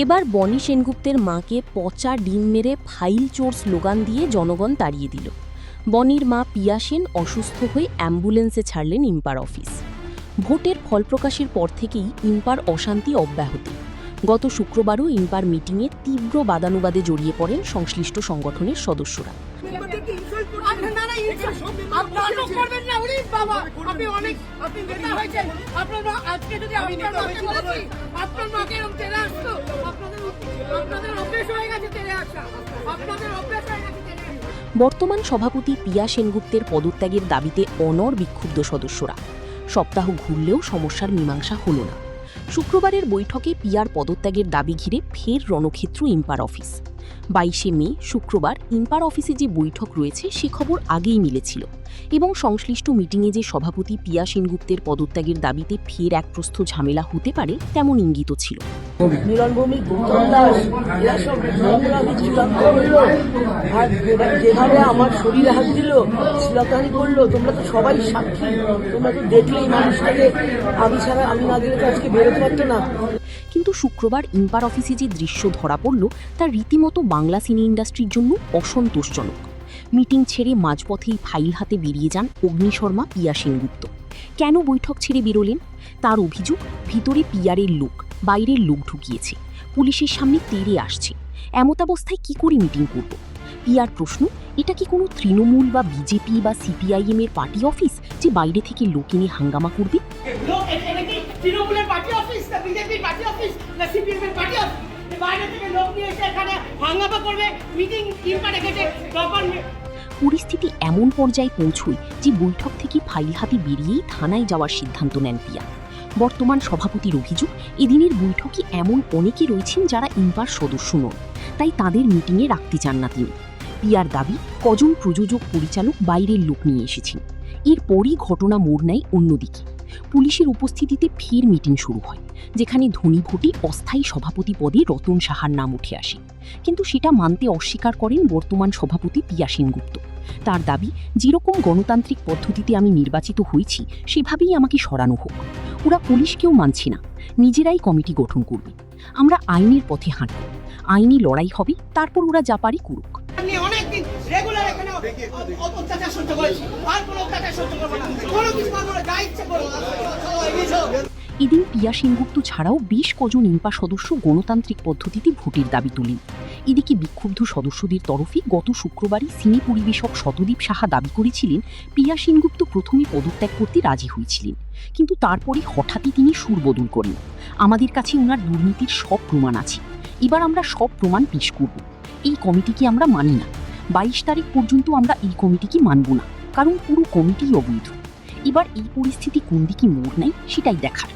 এবার বনি সেনগুপ্তের মাকে পচা ডিম মেরে ফাইল চোর স্লোগান দিয়ে জনগণ তাড়িয়ে দিল। বনির মা পিয়া সেন অসুস্থ হয়ে অ্যাম্বুলেন্সে ছাড়লেন ইম্পার অফিস। ভোটের ফল প্রকাশের পর থেকেই ইম্পার অশান্তি অব্যাহত। গত শুক্রবারও ইম্পার মিটিংয়ে তীব্র বাদানুবাদে জড়িয়ে পড়েন সংশ্লিষ্ট সংগঠনের সদস্যরা। বর্তমান সভাপতি পিয়া সেনগুপ্তের পদত্যাগের দাবিতে অনড় বিক্ষুব্ধ সদস্যরা। সপ্তাহ ঘুরলেও সমস্যার মীমাংসা হল না। শুক্রবারের বৈঠকে পিয়ার পদত্যাগের দাবি ঘিরে ফের রণক্ষেত্র ইম্পার অফিস। 22শে মে শুক্রবার ইম্পার অফিসে যে বৈঠক রয়েছে সে খবর আগেই মিলেছিল এবং সংশ্লিষ্ট মিটিংয়ে যে সভাপতি পিয়া সেনগুপ্তের পদত্যাগের দাবিতে ফের এক প্রস্থ ঝামেলা হতে পারে তেমন ইঙ্গিত ছিল। যেভাবে আমার শরীরে হাত দিল, শ্লীলতাহানি করলো, তোমরা তো সবাই সাক্ষী, তোমরা তো দেখলেই মানুষটাকে আমি ছাড়া আমি না দিলে তো আজকে বেরোতে পারতো না। কিন্তু শুক্রবার ইম্পার অফিসে যে দৃশ্য ধরা পড়ল তা রীতিমতো বাংলা সিনে ইন্ডাস্ট্রির জন্য অসন্তোষজনক। মিটিং ছেড়ে মাঝপথেই ফাইল হাতে বেরিয়ে যান অগ্নিশর্মা পিয়া সেনগুপ্ত। কেন বৈঠক ছেড়ে বেরোলেন? তার অভিযোগ, ভিতরে পিয়ারের লোক বাইরের লোক ঢুকিয়েছে, পুলিশের সামনে তেড়ে আসছে। এমতাবস্থায় কি করে মিটিং করব? পিয়ার প্রশ্ন, এটা কি কোনো তৃণমূল বা বিজেপি বা সিপিআইএম এর পার্টি অফিস যে বাইরে থেকে লোক এনে হাঙ্গামা করবে? তৃণমূলের পার্টি অফিস না বিজেপির পার্টি অফিস না সিপিএম এর পার্টি অফিস? বাইরে থেকে লোক নিয়ে এসে এখানে হাঙ্গামা করবে, মিটিং ইম্পারে গেছে প্রপার। পরিস্থিতি এমন পর্যায়ে পৌঁছয় যে বৈঠক থেকে ফাইল হাতে বেরিয়েই থানায় যাওয়ার সিদ্ধান্ত নেন পিয়া। বর্তমান সভাপতির অভিযোগ, এদিনের বৈঠকে এমন অনেকে রয়েছেন যারা ইম্পার সদস্য নন, তাই তাদের মিটিংয়ে রাখতে চান না তিনি। পিয়ার দাবি, কজন প্রযোজক পরিচালক বাইরের লোক নিয়ে এসেছেন। এরপরই ঘটনা মোড় নেয় অন্যদিকে। পুলিশের উপস্থিতিতে ফের মিটিং শুরু হয়, যেখানে ধনী ভোটে অস্থায়ী সভাপতি পদে রতন সাহার নাম উঠে আসে। কিন্তু সেটা মানতে অস্বীকার করেন বর্তমান সভাপতি পিয়া সেনগুপ্ত। তার দাবি, যেরকম গণতান্ত্রিক পদ্ধতিতে আমি নির্বাচিত হয়েছি সেভাবেই আমাকে সরানো হোক। ওরা পুলিশকেও মানছে না, নিজেরাই কমিটি গঠন করবে। আমরা আইনের পথে হাঁটব, আইনি লড়াই হবে, তারপর ওরা যা পারি করুক। অনেকদিন রেগুলার এখানে অত্যাচার সহ্য করেছি, আর কোনো অত্যাচার সহ্য করবো না, কোনো কিছু করবো না, যা ইচ্ছে করবো। এদিন পিয়া সেনগুপ্ত ছাড়াও বেশ কজন ইম্পা সদস্য গণতান্ত্রিক পদ্ধতিতে ভোটের দাবি তোলেন। এদিকে বিক্ষুব্ধ সদস্যদের তরফে গত শুক্রবারই সিনে পরিবেশক শতদীপ সাহা দাবি করেছিলেন পিয়া সেনগুপ্ত প্রথমে পদত্যাগ করতে রাজি হয়েছিলেন, কিন্তু তারপরে হঠাৎই তিনি সুর বদল করেন। আমাদের কাছে ওনার দুর্নীতির সব প্রমাণ আছে, এবার আমরা সব প্রমাণ পেশ করব। এই কমিটিকে আমরা মানি না, 22 তারিখ পর্যন্ত আমরা এই কমিটিকে মানব না, কারণ পুরো কমিটি অবৈধ। এবার এই পরিস্থিতি কোন দিকে মোড় নেয় সেটাই দেখার।